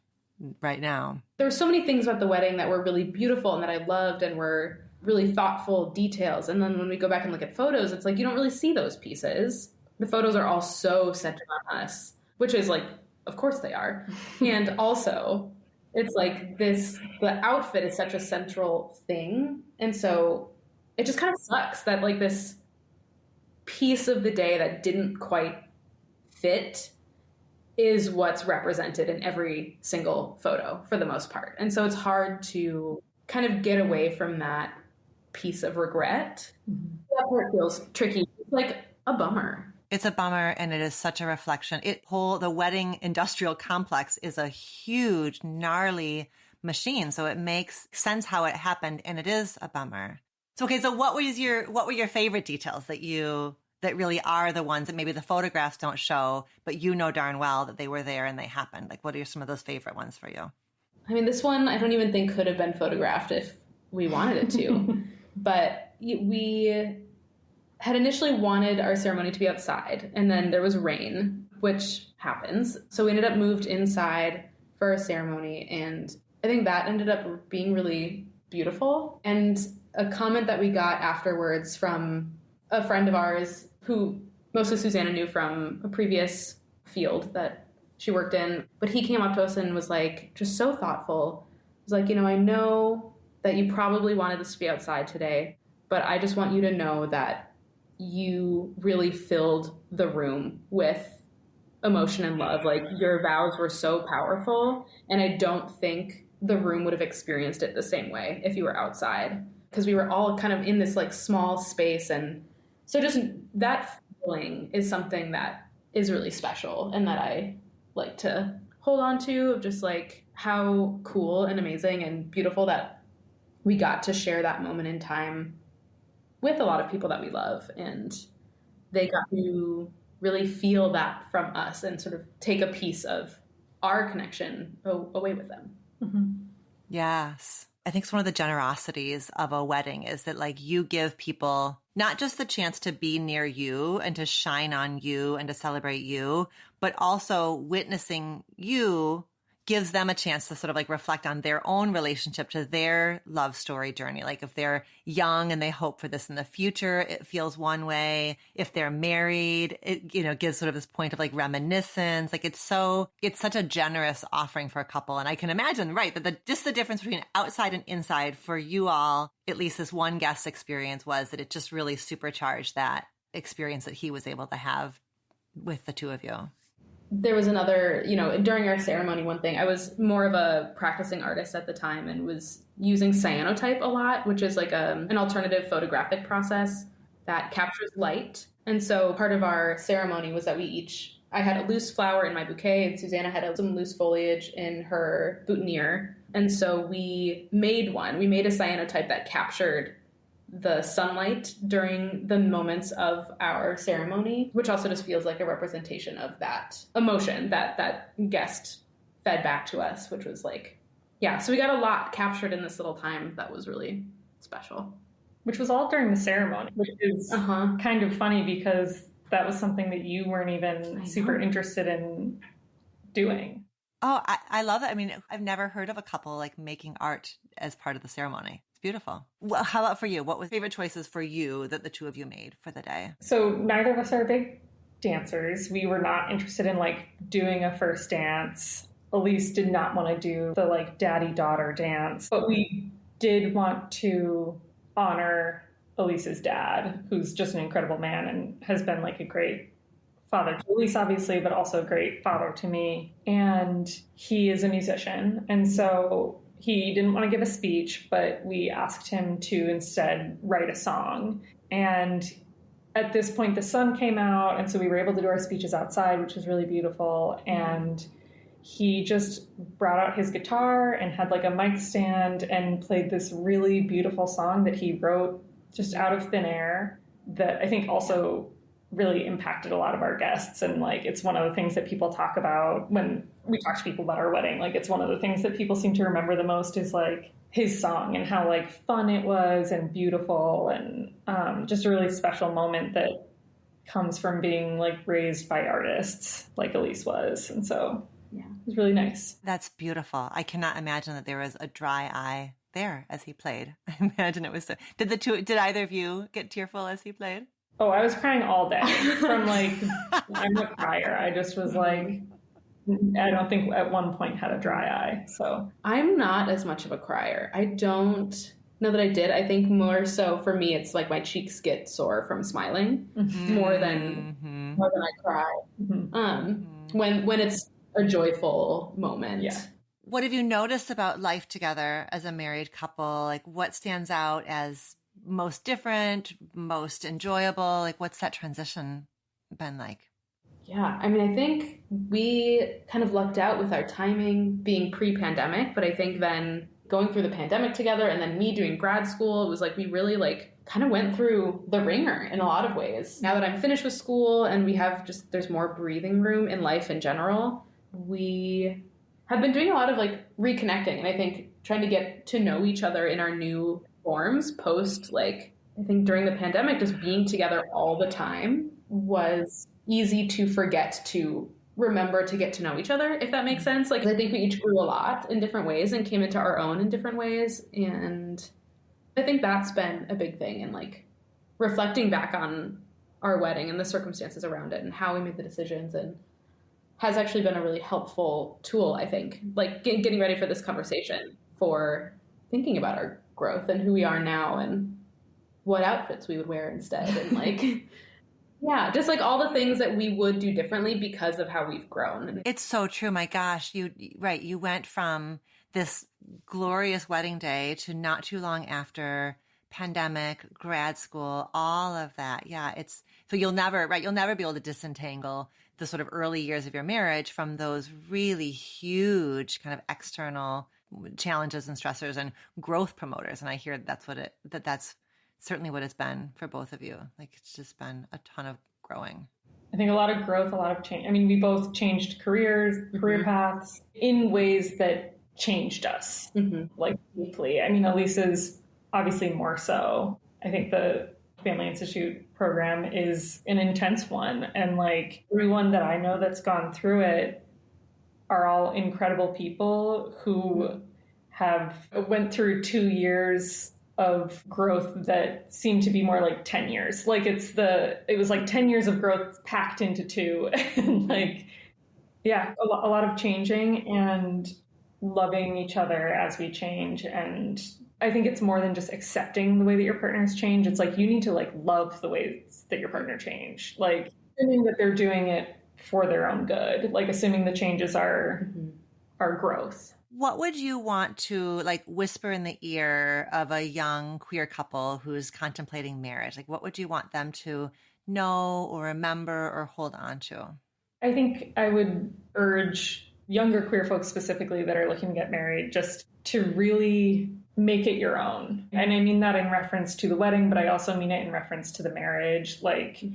[SPEAKER 1] right now.
[SPEAKER 3] There were so many things about the wedding that were really beautiful and that I loved and were really thoughtful details. And then when we go back and look at photos, it's like you don't really see those pieces. The photos are all so centered on us, which is like, of course they are. And also, it's like the outfit is such a central thing. And so it just kind of sucks that like this piece of the day that didn't quite fit is what's represented in every single photo for the most part. And so it's hard to kind of get away from that piece of regret. That part feels tricky. It's like a bummer.
[SPEAKER 1] It's a bummer, and it is such a reflection. The wedding industrial complex is a huge, gnarly machine. So it makes sense how it happened, and it is a bummer. So, okay, so what were your favorite details that really are the ones that maybe the photographs don't show, but you know darn well that they were there and they happened? Like, what are some of those favorite ones for you?
[SPEAKER 3] I mean, this one I don't even think could have been photographed if we wanted it to. But we had initially wanted our ceremony to be outside, and then there was rain, which happens. So we ended up moved inside for our ceremony, and I think that ended up being really beautiful. And a comment that we got afterwards from a friend of ours who mostly Susanna knew from a previous field that she worked in, but he came up to us and was like, just so thoughtful. He was like, I know that you probably wanted this to be outside today, but I just want you to know that you really filled the room with emotion and love. Like, your vows were so powerful, and I don't think the room would have experienced it the same way if you were outside, because we were all kind of in this like small space. And so just that feeling is something that is really special and that I like to hold on to, of just like how cool and amazing and beautiful that we got to share that moment in time with a lot of people that we love, and they got to really feel that from us and sort of take a piece of our connection away with them.
[SPEAKER 2] Mm-hmm.
[SPEAKER 1] Yes. I think it's one of the generosities of a wedding is that like you give people not just the chance to be near you and to shine on you and to celebrate you, but also witnessing you gives them a chance to sort of like reflect on their own relationship to their love story journey. Like if they're young and they hope for this in the future, it feels one way. If they're married, it, gives sort of this point of like reminiscence. Like it's such a generous offering for a couple. And I can imagine, right, that just the difference between outside and inside for you all, at least this one guest experience, was that it just really supercharged that experience that he was able to have with the two of you.
[SPEAKER 3] There was another, during our ceremony, one thing, I was more of a practicing artist at the time and was using cyanotype a lot, which is like an alternative photographic process that captures light. And so part of our ceremony was that I had a loose flower in my bouquet, and Susanna had some loose foliage in her boutonniere. And so we made a cyanotype that captured the sunlight during the moments of our ceremony, which also just feels like a representation of that emotion that guest fed back to us, which was like, yeah. So we got a lot captured in this little time that was really special.
[SPEAKER 2] Which was all during the ceremony, which is kind of funny because that was something that you weren't even super interested in doing.
[SPEAKER 1] Oh, I love it. I mean, I've never heard of a couple like making art as part of the ceremony. Beautiful. Well, how about for you? What was favorite choices for you that the two of you made for the day?
[SPEAKER 2] So neither of us are big dancers. We were not interested in like doing a first dance. Elise did not want to do the like daddy-daughter dance, but we did want to honor Elise's dad, who's just an incredible man and has been like a great father to Elise, obviously, but also a great father to me. And he is a musician. And so he didn't want to give a speech, but we asked him to instead write a song. And at this point, the sun came out, and so we were able to do our speeches outside, which was really beautiful. And he just brought out his guitar and had like a mic stand and played this really beautiful song that he wrote just out of thin air that I think also really impacted a lot of our guests. And like, it's one of the things that people talk about when we talk to people about our wedding. Like, it's one of the things that people seem to remember the most is like his song and how like fun it was and beautiful and just a really special moment that comes from being like raised by artists like Elise was. And so yeah, it was really nice.
[SPEAKER 1] That's beautiful. I cannot imagine that there was a dry eye there as he played. I imagine it was so. Did either of you get tearful as he played?
[SPEAKER 2] Oh, I was crying all day from like, I'm a crier. I just was like, I don't think at one point had a dry eye. So
[SPEAKER 3] I'm not as much of a crier. I don't know that I did. I think more so for me, it's like my cheeks get sore from smiling more than I cry. When it's a joyful moment.
[SPEAKER 2] Yeah.
[SPEAKER 1] What have you noticed about life together as a married couple? Like, what stands out as most different, most enjoyable? Like, what's that transition been like?
[SPEAKER 3] Yeah, I mean, I think we kind of lucked out with our timing being pre-pandemic, but I think then going through the pandemic together and then me doing grad school, it was like we really like kind of went through the ringer in a lot of ways. Now that I'm finished with school and we have just, there's more breathing room in life in general, we have been doing a lot of like reconnecting, and I think trying to get to know each other in our new forms post, like, I think during the pandemic, just being together all the time was easy to forget to remember to get to know each other, if that makes sense. Like, I think we each grew a lot in different ways and came into our own in different ways. And I think that's been a big thing. And like reflecting back on our wedding and the circumstances around it and how we made the decisions, and has actually been a really helpful tool, I think, like getting ready for this conversation, for thinking about our growth and who we are now and what outfits we would wear instead. And like, yeah, just like all the things that we would do differently because of how we've grown.
[SPEAKER 1] It's so true. My gosh, you went from this glorious wedding day to not too long after pandemic, grad school, all of that. Yeah, so you'll never be able to disentangle the sort of early years of your marriage from those really huge kind of external challenges and stressors and growth promoters. And I hear that's certainly what it's been for both of you. Like, it's just been a ton of growing.
[SPEAKER 2] I think a lot of growth, a lot of change. I mean, we both changed career paths in ways that changed us, like deeply. I mean, Elise's obviously more so. I think the Family Institute program is an intense one. And like everyone that I know that's gone through it are all incredible people who have went through 2 years of growth that seemed to be more like 10 years. Like it was like 10 years of growth packed into 2. And like, yeah, a lot of changing and loving each other as we change. And I think it's more than just accepting the way that your partners change. It's like, you need to like love the ways that your partner change, like assuming that they're doing it for their own good, like assuming the changes are growth.
[SPEAKER 1] What would you want to like whisper in the ear of a young queer couple who's contemplating marriage? Like, what would you want them to know or remember or hold on to?
[SPEAKER 2] I think I would urge younger queer folks specifically that are looking to get married just to really make it your own. And I mean that in reference to the wedding, but I also mean it in reference to the marriage. Like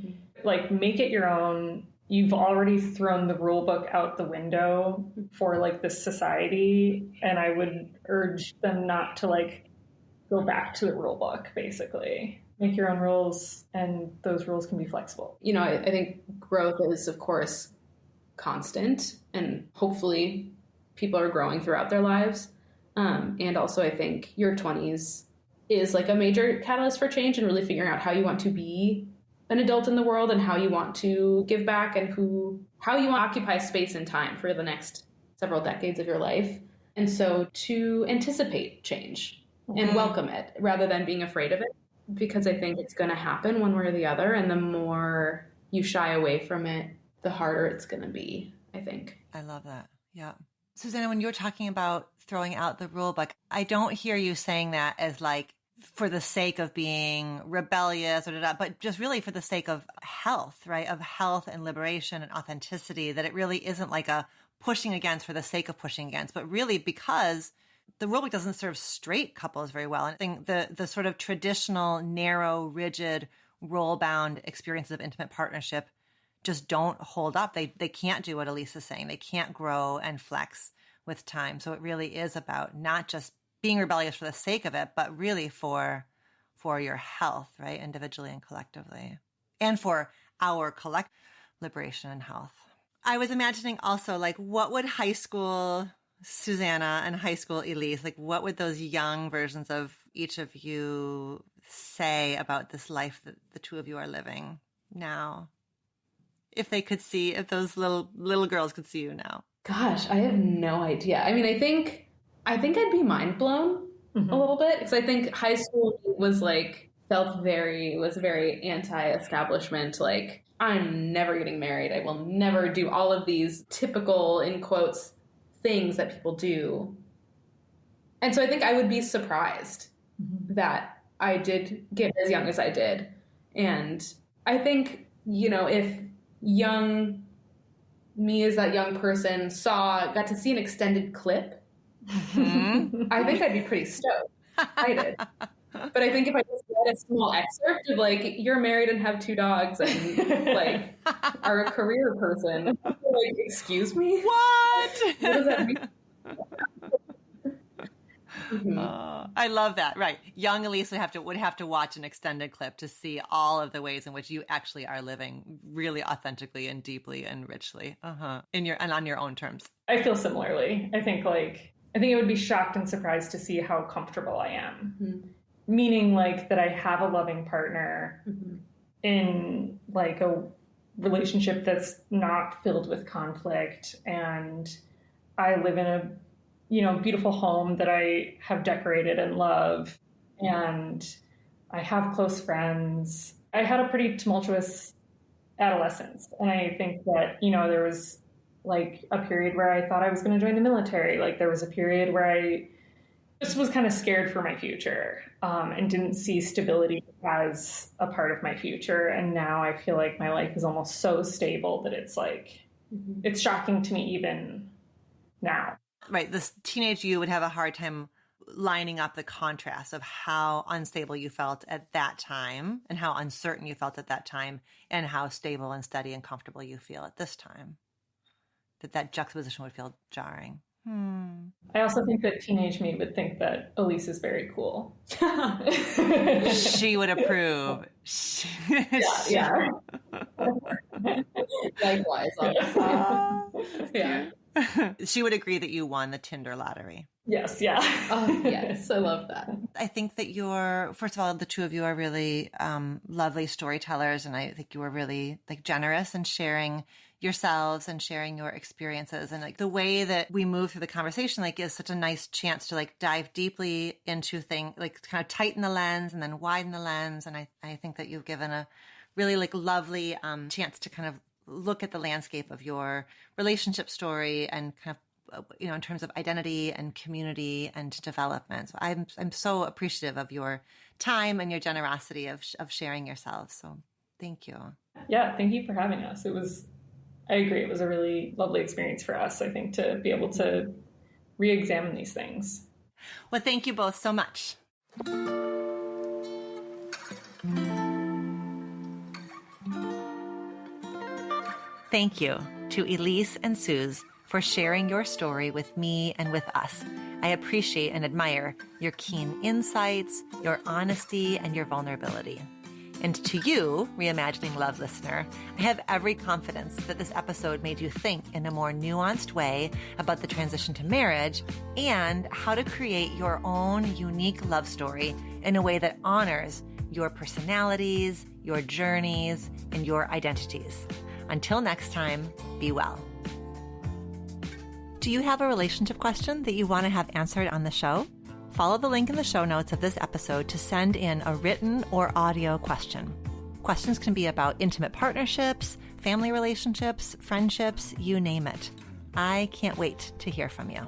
[SPEAKER 2] make it your own. You've already thrown the rule book out the window for like this society. And I would urge them not to like go back to the rule book, basically. Make your own rules, and those rules can be flexible.
[SPEAKER 3] You know, I think growth is, of course, constant, and hopefully people are growing throughout their lives. And also I think your 20s is like a major catalyst for change and really figuring out how you want to be an adult in the world and how you want to give back and how you want to occupy space and time for the next several decades of your life. And so to anticipate change and welcome it rather than being afraid of it, because I think it's going to happen one way or the other. And the more you shy away from it, the harder it's going to be, I think.
[SPEAKER 1] I love that. Yeah. Susanna, when you're talking about throwing out the rule book, I don't hear you saying that as like for the sake of being rebellious but just really for the sake of health, right? Of health and liberation and authenticity, that it really isn't like a pushing against for the sake of pushing against, but really because the rulebook doesn't serve straight couples very well. And I think the sort of traditional, narrow, rigid, role-bound experiences of intimate partnership just don't hold up. They can't do what Elise is saying. They can't grow and flex with time. So it really is about not just being rebellious for the sake of it, but really for your health, right? Individually and collectively. And for our collective liberation and health. I was imagining also, like, what would high school Susanna and high school Elise, like, what would those young versions of each of you say about this life that the two of you are living now? If they could see, if those little girls could see you now.
[SPEAKER 3] Gosh, I have no idea. I mean, I think I'd be mind blown a little bit, because I think high school was very anti-establishment. Like, I'm never getting married. I will never do all of these typical, in quotes, things that people do. And so I think I would be surprised that I did get as young as I did. And I think, if young me as that young person got to see an extended clip, I think I'd be pretty stoked. Excited. But I think if I just read a small excerpt of, like, you're married and have 2 dogs and, like, are a career person, I'd be like, excuse me?
[SPEAKER 1] What?
[SPEAKER 3] What does that mean?
[SPEAKER 1] I love that. Right. Young Elise would have to watch an extended clip to see all of the ways in which you actually are living really authentically and deeply and richly. On your own terms.
[SPEAKER 2] I feel similarly. I think I would be shocked and surprised to see how comfortable I am. Meaning, like, that I have a loving partner in, like, a relationship that's not filled with conflict, and I live in a beautiful home that I have decorated and love, and I have close friends. I had a pretty tumultuous adolescence, and I think that, there was, like, a period where I thought I was going to join the military. Like, there was a period where I just was kind of scared for my future, and didn't see stability as a part of my future. And now I feel like my life is almost so stable that it's like, it's shocking to me even now.
[SPEAKER 1] Right. This teenage you would have a hard time lining up the contrast of how unstable you felt at that time and how uncertain you felt at that time and how stable and steady and comfortable you feel at this time. That juxtaposition would feel jarring.
[SPEAKER 2] I also think that teenage me would think that Elise is very cool.
[SPEAKER 1] She would approve.
[SPEAKER 2] Yeah.
[SPEAKER 3] Likewise, honestly. Yeah.
[SPEAKER 1] She would agree that you won the Tinder lottery.
[SPEAKER 2] Yes, yeah.
[SPEAKER 3] Oh, yes, I love that.
[SPEAKER 1] I think that first of all, the two of you are really lovely storytellers, and I think you were really, like, generous in sharing yourselves and sharing your experiences, and, like, the way that we move through the conversation, like, is such a nice chance to, like, dive deeply into things, like, kind of tighten the lens and then widen the lens. And I think that you've given a really, like, lovely chance to kind of look at the landscape of your relationship story and kind of, in terms of identity and community and development. So I'm so appreciative of your time and your generosity of sharing yourselves. So thank you.
[SPEAKER 2] Yeah, thank you for having us. I agree. It was a really lovely experience for us, I think, to be able to re-examine these things.
[SPEAKER 1] Well, thank you both so much. Thank you to Elise and Suz for sharing your story with me and with us. I appreciate and admire your keen insights, your honesty, and your vulnerability. And to you, Reimagining Love listener, I have every confidence that this episode made you think in a more nuanced way about the transition to marriage and how to create your own unique love story in a way that honors your personalities, your journeys, and your identities. Until next time, be well. Do you have a relationship question that you want to have answered on the show? Follow the link in the show notes of this episode to send in a written or audio question. Questions can be about intimate partnerships, family relationships, friendships, you name it. I can't wait to hear from you.